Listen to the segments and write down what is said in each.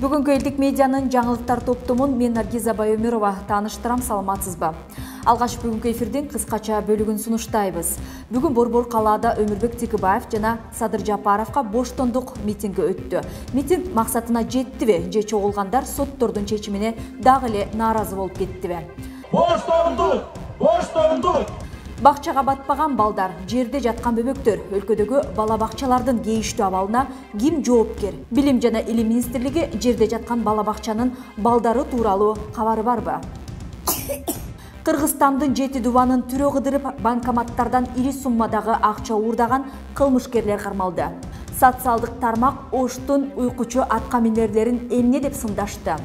Бүгүнкү элдик медианын жаңылыктар топтомун мен Наргиза Байомирова тааныштырам, саламатсызбы. Алгаш бүгүнкү эфирдин кыскача бөлүгүн сунуштайбыз. Бүгүн Борбор калаада Өмүрбек Текебаев жана Садыр Жапаровго боштондук митинги өттү. Митинг максатына жеттиби же чогулгандар соттордун чечимине дагы эле нааразы болуп кеттиби? Боштондук! Боштондук! Бакчага батпаган балдар, жерде жаткан бөбөктөр, өлкөдөгү бала бакчалардын кейиштүү абалына ким жоопкер? Билим жана Илим министрлиги жерде жаткан бала бакчанын балдары тууралуу кабары барбы? Кыргызстандын Жети Дубанын түрө кыдырып, банкоматтардан ири суммадагы акча уурдаган кылмышкерлер кармалды. Социалдык тармак Оштун уйкучу атка минерлерин эмне деп сындашты?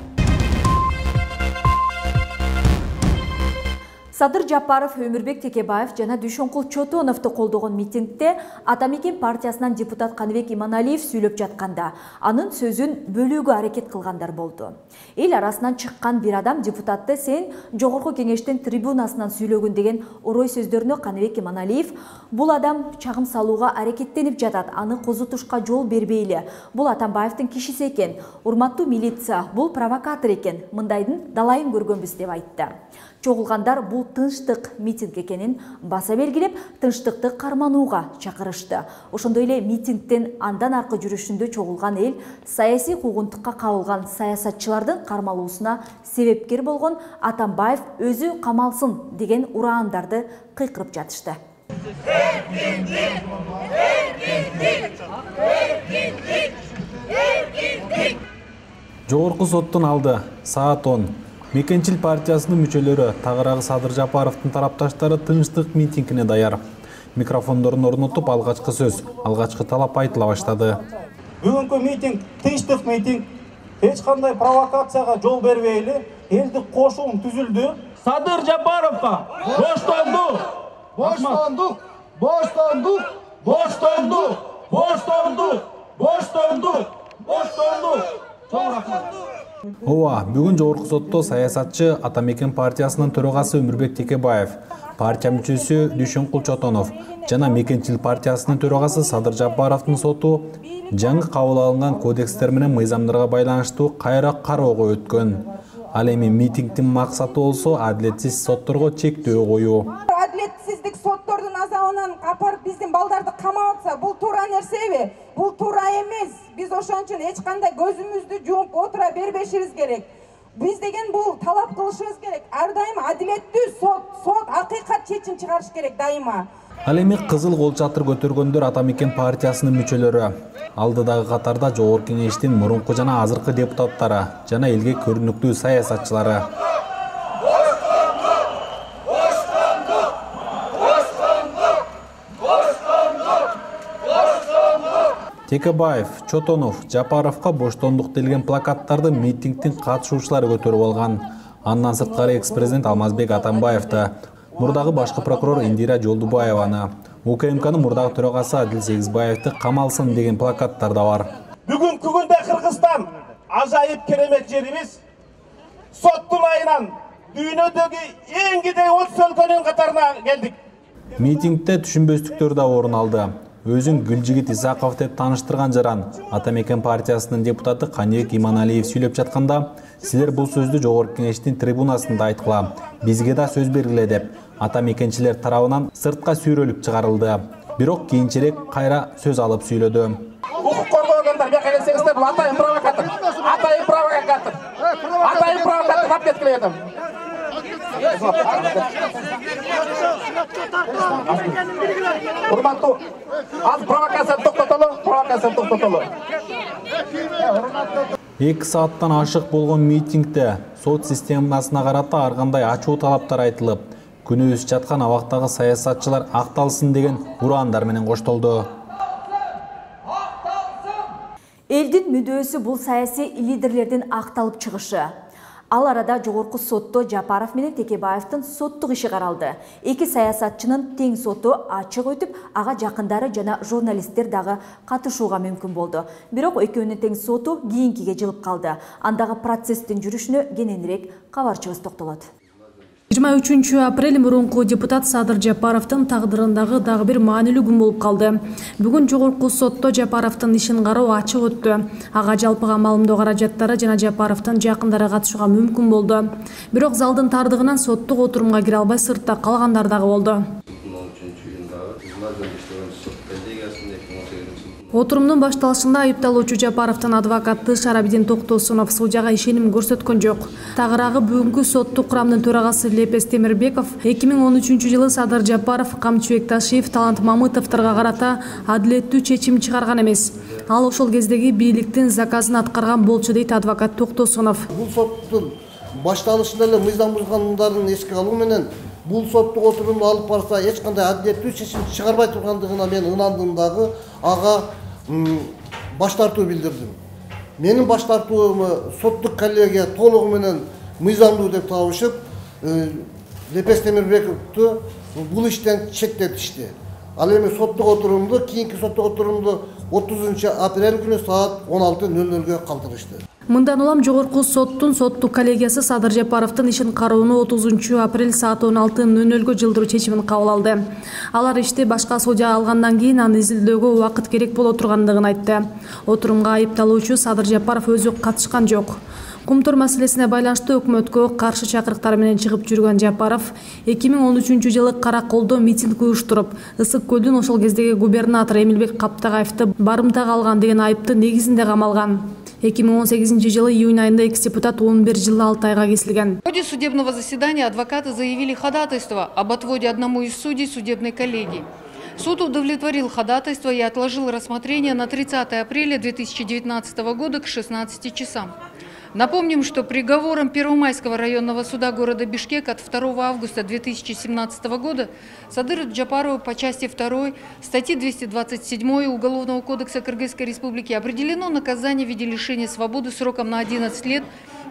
Садыр Жапаров, Өмүрбек Текебаев жана Дүйшөнкул Чотоновду колдогон митингде Атамекен партиясынан депутат Каныбек Иманалиев сүйлөп жатканда, анын сөзүн бөлүүгө аракет кылгандар болду. Эл арасынан чыккан бир адам депутатты сен жогорку кеңештин трибунасынан сүйлөгүн деген орой сөздөрүнө Каныбек Иманалиев бул адам чагым салууга аракеттенип жатат, аны козутушка жол бербейли. Бул Атамбаевдин кишиси экен. Урматтуу милиция, бул провокатор экен. Мындайдын далайын көргөнбүз деп айтты. Чогулгандар бул тынчтык митинг экенин баса белгилеп, тынчтыкты карманууга чакырышты. Ошондой эле митингден андан аркы жүрүшүндө чогулган эл саясий куугунтукка кабылган саясатчылардын кармалуусуна себепкер болгон Атамбаев өзү камалсын деген ураандарды кыйкырып жатышты. Жогорку соттун алды саат 10. Мекенчил партиясынын мүчөлөрү тагыраагы Садыр Жапаровдун тарапташтары тынчтык митингине даяр. Микрофондорун орнотуп алгачкы сөз, алгачкы талап айтыла баштады. Бүгүнкү митинг тынчтык митинг. Эч кандай провокацияга жол бербейли. Элдик кошуун түзүлдү. Садыр Жапаровго боштондук! Боштондук! Боштондук! Боштондук! Боштондук! Боштондук! Боштондук! Чоң рахмат. Ооба, бүгүн жогорку сотто саясатчы Атамекен партиясынын төрагасы Өмүрбек Текебаев, партия мүчөсү Дүйшөнкул Чотонов жана Мекенчил партиясынын төрагасы Садыр Жапаровдун соту жаңы кабыл алынган кодекстер менен мыйзамдарга байланыштуу кайра кароого өткөн. Ал эми митингдин максаты болсо адилетсиз сотторго чектөө коюу. Адилетсиздик соттордун азабынан капарып биздин балдарды камап атса, бул туура нерсеби? Бул туура эмес. Биз ошон үчүн эч кандай көзүмүздү жумуп отура бербешибиз керек. Биз деген бул талап кылышыбыз керек. Ар дайым адилеттүү сот акыйкат чечим чыгарыш керек дайыма. Ал эми кызыл кол чатыр көтөргөндөр Атамекен партиясынын мүчөлөрү. Алдыдагы катарда жогорку кеңештин мурунку жана азыркы депутаттары жана элге көрүнүктүү саясатчылары. Текебаев, Чотонов, Жапаровго боштондук делген плакаттарды митингдин катышуучулары көтөрүп алган. Андан сырткары экс-президент Алмазбек Атамбаевди, мурдагы башкы прокурор Индира Жолдубаеваны, УКМКнын мурдагы төрагасы Адил Сегизбаевди камалсын деген плакаттар да бар. Бүгүнкү күндө Кыргызстан ажайып керемет жерибиз. Соттун айынан дүйнөдөгү эң кедей 30 өлкөнүн катарына келдик. Митингде түшүнбөстүктөр да орун алды. Өзүн Гүлжигит Исаков деп тааныштырган жаран Атамекен партиясынын депутаты Каныбек Иманалиев сүйлөп жатканда, силер бул сөздү жогорку кеңештин трибунасында айткыла, бизге да сөз бергиле деп Атамекенчилер тарабынан сыртка сүйрөлүп чыгарылды. Бирок кийинчерээк кайра сөз алып сүйлөдү. Укук коргоо органдары бияка келсеңиздер, бул атайын провокатор. Атайын провокатор. Атайын провокатор тап кеткиле атам. Урматтуу, аз провокацияны токтотолу. 2 сааттан ашык болгон митингде сот системасына карата ар кандай ачуу талаптар айтылып, күнөөсү жаткан абактагы саясатчылар акталсын деген ураандар менен коштолду. Элдин мүдөөсү бул саясий лидерлердин акталып чыгышы. Ал арада жогорку сотто Жапаров менен Текебаевдин соттук иши каралды. Эки саясатчынын тең соту ачык өтүп, ага жакындары жана журналисттер дагы катышууга мүмкүн болду. Бирок экөөнүн тең соту кийинкиге жылып калды. Андагы процесстин жүрүшүнө кененирээк кабарчыбыз токтолот. 23 апрель мурунку депутат Садыр Жапаровдун тагдырындагы дагы бир маанилүү күн болуп калды. Бүгүн жогорку сотто Жапаровдун ишин кароо ачык өттү. Ага жалпыга маалымдоо каражаттары жана Жапаровдун жакындары катышууга мүмкүн болду. Бирок залдын тардыгынан соттук отурумга кире албай сыртта калгандар дагы болду. Отурумдун башталышында айыпталуучу Жапаровдун адвокаты Шарабидин Токтосунов судьяга ишеним көрсөткөн жок. Тагыраагы бүгүнкү соттук курамдын төрагасы Лепес Темирбеков 2013-жылы Садыр Жапаров, Камчыбек Ташиев, Талант Мамытовторго карата адилеттүү чечим чыгарган эмес. Ал ошол кездеги бийликтин заказын аткарган болчу дейт адвокат Токтосунов. Бул соттун башталышында эле мыйзам бузгандарын эске алуу менен бул соттук отурумду алып барса эч кандай адилеттүү чечим чыгарбай тургандыгына мен ынандым дагы ага баш тартуу билдирдим. Менин баш тартууму соттук коллегия толугу менен мыйзамдуу деп табышып, Лепес Темирбековду бул иштен четтетишти. Ал эми соттук отурумду, кийинки соттук отурумду 30 апрель күнү саат 16:00 калтырышты. Мындан улам жогорку соттун соттук коллегиясы Садыр Жапаровдун ишин кароону 30 апрель саат 16:00 жылдыруу чечимин кабыл алды. Алар ишти башка судья алгандан кийин аны изилдөөгө убакыт керек боло тургандыгын айтты. Отурумга айыпталуучу Садыр Жапаров өзү катышкан жок. Кумтур маселесине байланыштуу өкмөткө каршы чакырыктар менен чыгып жүргөн Жапаров 2013-жылы Караколдо митинг уюштуруп, Ысык көлдүн ошол кездеги губернатору Эмилбек Каптагаевди барымтага алган деген айыптын негизинде камалган. 2018-жылы июнь айында экс депутат 11 жылы 6 айга кесилген. В ходе судебного заседания адвокаты заявили ходатайство об отводе одному из судей судебной коллегии. Суд удовлетворил ходатайство и отложил рассмотрение на 30 апреля 2019 года к 16 часам. Напомним, что приговором Первомайского районного суда города Бишкек от 2 августа 2017 года Садыру Джапарову по части 2 статьи 227 Уголовного кодекса Кыргызской Республики определено наказание в виде лишения свободы сроком на 11 лет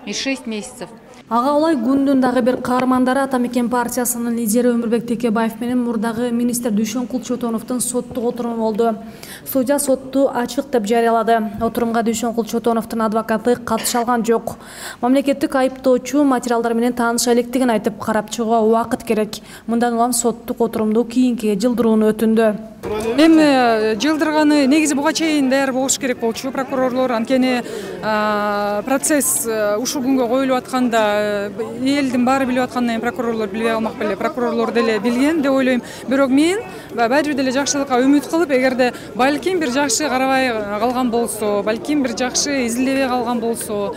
и 6 месяцев. Ага олай күндүн дагы бир каармандары Атамекен партиясынын лидери Өмүрбек Текебаев менен мурдагы министр Дүйшөнкул Чотоновдун соттук отуруму болду. Судья сотту ачык деп жарыялады. Отурумга Дүйшөнкул Чотоновдун адвокаты катыша алган жок. Мамлекеттик айыптоочу материалдар менен тааныша электигин айтып, карап чыгууга убакыт керек. Мындан улам соттук отурумду кийинкиге жылдырууну өтүндү. Эми жылдырганы негизи буга чейин даяр болуш керек болчу прокурорлор, анткени процесс ушул күнгө коюлуп атканда элдин баары билип аткандан кийин прокурорлор билбей калмак беле. Прокурорлор деле билген деп ойлойм. Бирок мен баары бир деле жакшылыкка үмүт кылып, эгерде балким бир жакшы карабай калган болсо, балким бир жакшы изилдебей калган болсо,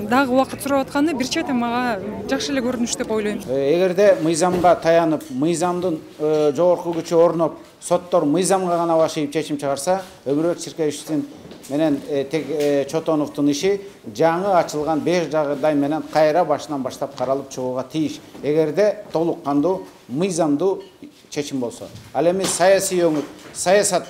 дагы убакыт сурап атканы бир чети мага жакшы эле көрүнүш деп ойлойм. Эгерде мыйзамга таянып, мыйзамдын жогорку күчү орноп, соттор мыйзамга гана башыйып чечим чыгарса, Өмүрбек Чиркеевичтин менен Чотоновдун иши жаңы ачылган 5 жагдай менен кайра башынан баштап каралып чыгууга тийиш. Эгерде толук кандуу мыйзамдуу чечим болсо. Ал эми саясий өңүт, саясат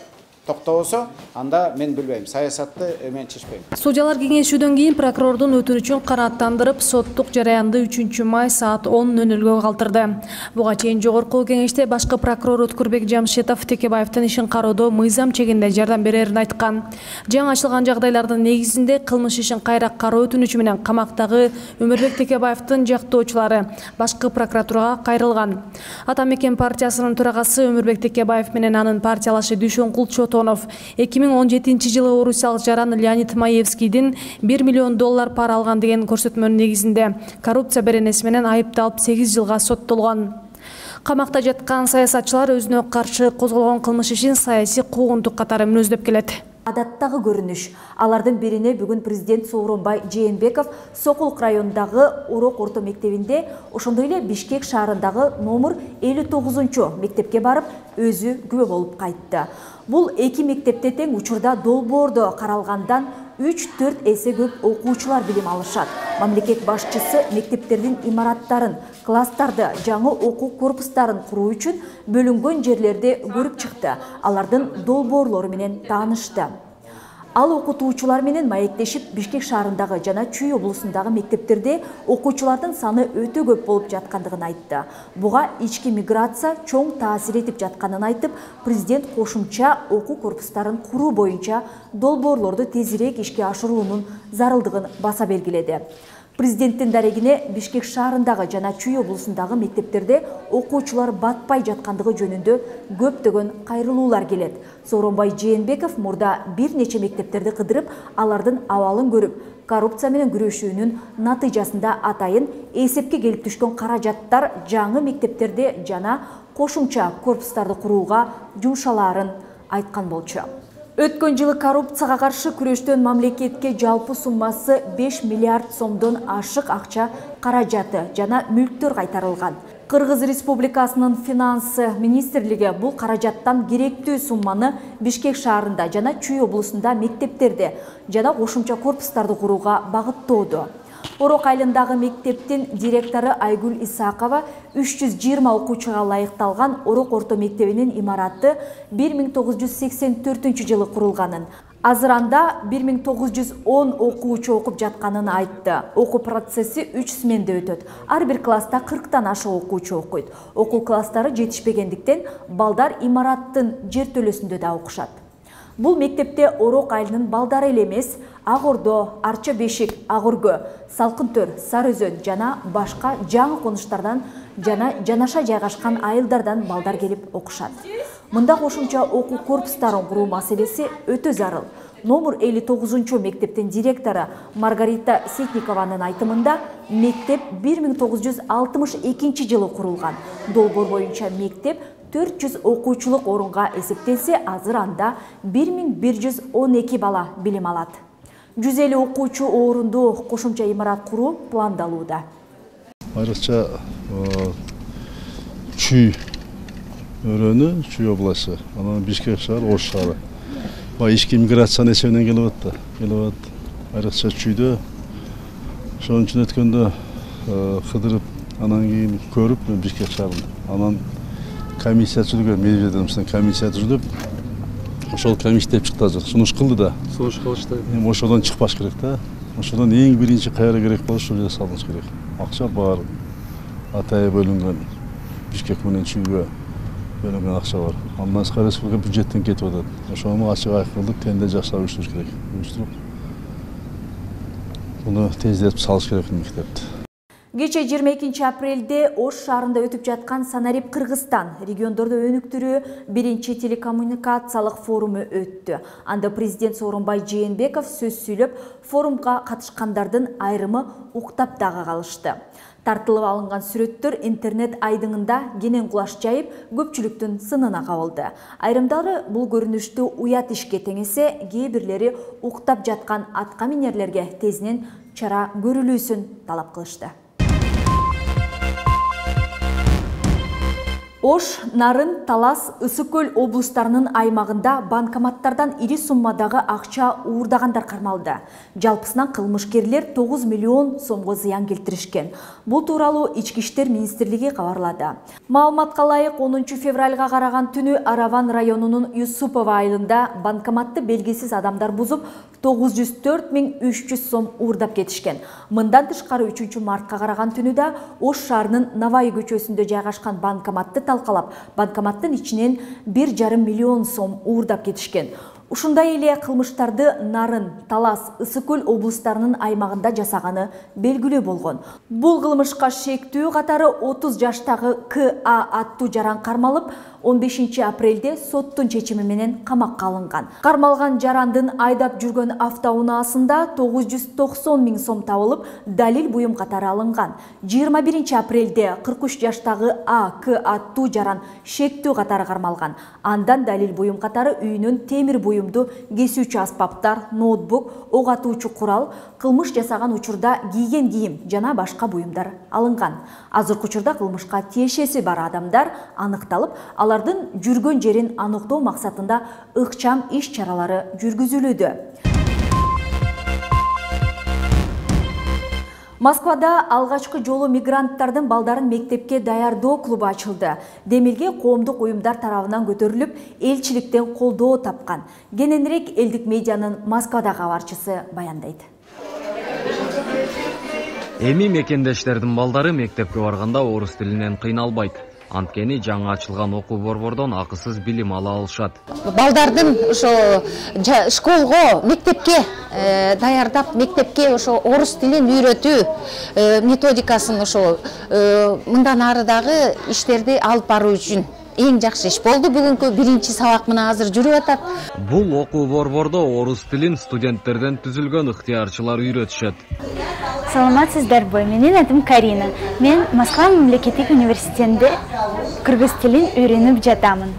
токтобосо, анда мен билбейм, саясатты мен чечпейм. Судьялар кеңешүүдөн кийин прокурордун өтүнүчүн канааттандырып, соттук жараянды 3 май саат 10:00 калтырды. Буга чейин жогорку кеңеште башкы прокурор Өткүрбек Жамшитов Текебаевдин ишин кароодо мыйзам чегинде жардам берерин айткан. Жаңы ачылган жагдайлардын негизинде кылмыш ишин кайра кароо өтүнүчү менен камактагы Өмүрбек Текебаевдин жактоочулары башкы прокуратурага кайрылган. Атамекен партиясынын төрагасы Өмүрбек Текебаев менен анын партиялашы Дүйшөнкул Чотонов 2017-жылы орусиялык жаран Леонид Маевскийдин $1 миллион пара алган деген көрсөтмөнүн негизинде коррупция беренеси менен айыпталып 8 жылга соттолгон. Камакта жаткан саясатчылар өзүнө каршы козголгон кылмыш ишин саясий куугунтук катары мүнөздөп келет. Адаттагы көрүнүш. Алардын бирине бүгүн президент Сооронбай Жээнбеков Сокулук районундагы Урок орто мектебинде, ошондой эле Бишкек шаарындагы номер 59 мектепке барып, өзү күбө болуп кайтты. Бул эки мектепте тең учурда долбоордо каралгандан 3-4 эсе көп окуучулар билим алышат. Мамлекет башчысы мектептердин имараттарын, класстарды, жаңы окуу корпустарын куруу үчүн бөлүнгөн жерлерде көрүп чыкты. Алардын долбоорлору менен таанышты. Ал окутуучулар менен маектешип Бишкек шаарындагы жана Чүй облусундагы мектептерде окуучулардын саны өтө көп болуп жаткандыгын айтты. Буга ички миграция чоң таасир этип жатканын айтып, президент кошумча окуу корпустарын куруу боюнча долбоорлорду тезирээк ишке ашыруунун зарылдыгын баса белгиледи. Президенттин дарегине Бишкек шаарындагы жана Чүй облусундагы мектептерде окуучулар батпай жаткандыгы жөнүндө көптөгөн кайрылуулар келет. Сооронбай Жээнбеков мурда бир нече мектептерди кыдырып, алардын абалын көрүп, коррупция менен күрөшүүнүн натыйжасында атайын эсепке келип түшкөн каражаттар жаңы мектептерде жана кошумча корпустарды курууга жумшалаарын айткан болчу. Өткөн жылы коррупцияга каршы күрөштөн мамлекетке жалпы суммасы 5 миллиард сомдон ашык акча каражаты жана мүлктөр кайтарылган. Кыргыз Республикасынын финансы министрлиги бул каражаттан керектүү сумманы Бишкек шаарында жана Чүй облусунда мектептерде жана кошумча корпустарды курууга багыттоодо. Орок айылындагы мектептин директору Айгүл Исакова 320 окуучуга ылайыкталган Орок орто мектебинин имараты 1984 жылы курулганын, азыр анда 1910 окуучу окуп жатканын айтты. Окуу процесси 3 сменде өтөт. Ар бир класста 40тан ашык окуучу окуйт. Окуу класстары жетишпегендиктен балдар имараттын жертөлөсүндө да окушат. Бул мектепте Орок айылынын балдары эле эмес, Ак Ордо, Арча Бешик, Ак Өргө, Салкын Төр, Сары Өзөн жана башка жаңы конуштардан жана жанаша жайгашкан айылдардан балдар келип окушат. Мында кошумча окуу корпустарын куруу маселеси өтө зарыл. Номер 59 мектептин директору Маргарита Сетникованын айтымында мектеп 1962 жылы курулган. Долбоор боюнча мектеп 400 окуучулук орунга эсептелсе, азыр анда 1112 бала билим алат. 150 окуучу орунду кошумча имарат куруу пландалууда. Айрыкча Чүй өрөнү, Чүй областы, анан Бишкек шаары, Ош шаары. Ички миграциянын эсебинен келип атат. Айрыкча Чүйдө ошон үчүн өткөндө кыдырып, анан кийин көрүп Бишкек шаарында. Анан комиссия түзүлгөн, Медведевдин комиссия түзүлүп, ошол комиссия деп чыкты азыр. Сунуш кылды да. Сунуш кылышты. Эми ошодон чыкпаш керек да. Ошодон эң биринчи кайра керек болсо ошол жерге салыныш керек. Акча бар. Атайы бөлүнгөн. Бишкек менен Чүйгө бөлүнгөн акча бар. Андан тышкары республика бюджеттен кетип атат. Ошону ачык айкылдык тенде жакшы уюштуруш керек. Уюштуруп муну тездетип салыш керек мектепти. Кече 22 апрелде Ош шаарында өтүп жаткан Санарип Кыргызстан региондорду өнүктүрүү биринчи телекоммуникациялык форуму өттү. Анда президент Сооронбай Жээнбеков сөз сүйлөп, форумга катышкандардын айрымы уктап дагы калышты. Тартылып алынган сүрөттөр интернет айдыңында кенен кулаш жайып, көпчүлүктүн сынына кабылды. Айрымдары бул көрүнүштү уят ишке теңесе, кээ бирлери уктап жаткан атка минерлерге тезинен чара көрүлүүсүн талап кылышты. Ош, Нарын, Талас, Ысык-Көл облустарынын аймагында банкоматтардан ири суммадагы акча уурдагандар кармалды. Жалпысынан кылмышкерлер 9 миллион сомго зыян келтиришкен. Бул тууралуу Ички иштер министрлиги кабарлады. Маалыматка ылайык 10 февралга караган түнү Араван районунун Юсупова айылында банкоматты белгисиз адамдар бузуп 904.300 сом уурдап кетишкен. Мындан тышкары 3 мартка караган түнү да Ош шаарынын Навай көчөсүндө жайгашкан банкоматты талкалап, банкоматтын ичинен 1,5 миллион сом уурдап кетишкен. Ушундай эле кылмыштарды Нарын, Талас, Ысык-Көл облустарынын аймагында жасаганы белгилүү болгон. Бул кылмышка шектүү катары 30 жаштагы К.А. аттуу жаран кармалып, 15 апрелде соттун чечими менен камакка алынган. Кармалган жарандын айдап жүргөн автоунаасында 990 000 сом табылып, далил буюм катары алынган. 21 апрелде 43 жаштагы А.К. аттуу жаран шектүү катары кармалган. Андан далил буюм катары үйүнөн темир буюмду кесүүчү аспаптар, ноутбук, ок атуучу курал, кылмыш жасаган учурда кийген кийим жана башка буюмдар алынган. Азыркы учурда кылмышка тиешеси бар адамдар аныкталып, алардын жүргөн жерин аныктоо максатында ыкчам иш чаралары жүргүзүлүүдө. Москвада алгачкы жолу мигранттардын балдарын мектепке даярдоо клубу ачылды. Демилге коомдук уюмдар тарабынан көтөрүлүп, элчиликтен колдоо тапкан. Кененирээк элдик медианын Москвадагы кабарчысы баяндайт. Эми мекендештердин балдары мектепке барганда орус тилинен кыйналбайт. Анткени жаңы ачылган окуу борбордон акысыз билим ала алышат. Балдардын ошо школго, мектепке даярдап, мектепке ошо орус тилин үйрөтүү методикасын ошо мындан ары дагы иштерди алып баруу үчүн эң жакшы иш болду. Бүгүнкү биринчи сабак мына азыр жүрүп атат. Бул окуу борбордо орус тилин студенттерден түзүлгөн ыктыярчылар үйрөтүшөт. Саламатсыздарбы, менин атым Карина. Мен Москва мамлекеттик университетинде кыргыз тилин үйрөнүп жатамын.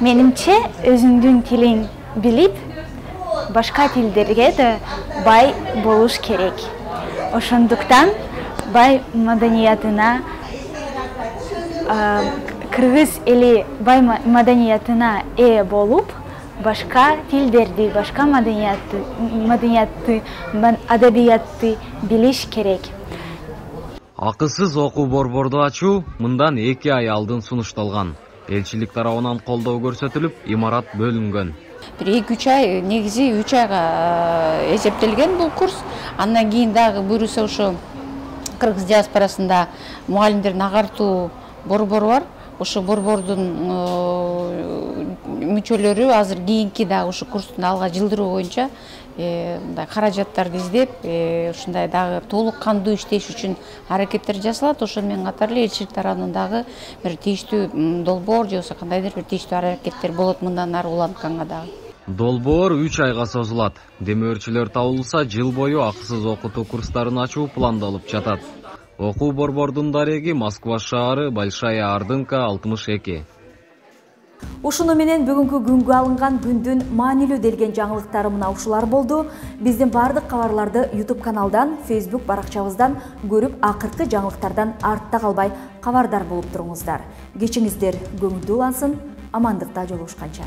Менимче, өзүңдүн тилиң билип, башка тилдерге да бай болуш керек. Ошондуктан бай маданиятына, кыргыз эли бай маданиятына ээ болуп, башка тилдерди, башка маданиятты, адабиятты билиш керек. Акысыз окуу борборду ачуу мындан 2 ай алдын сунушталган. Элчилик тарабынан колдоо көрсөтүлүп, имарат бөлүнгөн. Бир 2-3 ай, негизи 3 айга эсептелген бул курс. Андан кийин дагы буюрса ошо кыргыз диаспорасында мугалимдердин агартуу борбору бар. Ошо борбордун мүчөлөрү азыр кийинки дагы ошо курстун алга жылдыруу боюнча каражаттарды издеп, ушундай дагы толук кандуу иштеш үчүн аракеттер жасалат. Ошо менен катар эле элчилик тарабынан дагы бир тийиштүү долбоор же болбосо кандайдыр бир тийиштүү аракеттер болот мындан ары улантканга дагы. Долбоор 3 айга созулат. Демөөрчүлөр табылса, жыл бою акысыз окутуу курстарын ачуу пландалып жатат. Окуу борбордун дареги Москва шаары, Большая Ордынка 62. Ушуну менен бүгүнкү күнгө алынган күндүн маанилүү делген жаңылыктары мына ушулар болду. Биздин бардык кабарларды YouTube каналдан, Facebook баракчабыздан көрүп, акыркы жаңылыктардан артта калбай кабардар болуп туруңуздар. Кечиңиздер көңүлдүү улансын, амандыкта жолугушканча.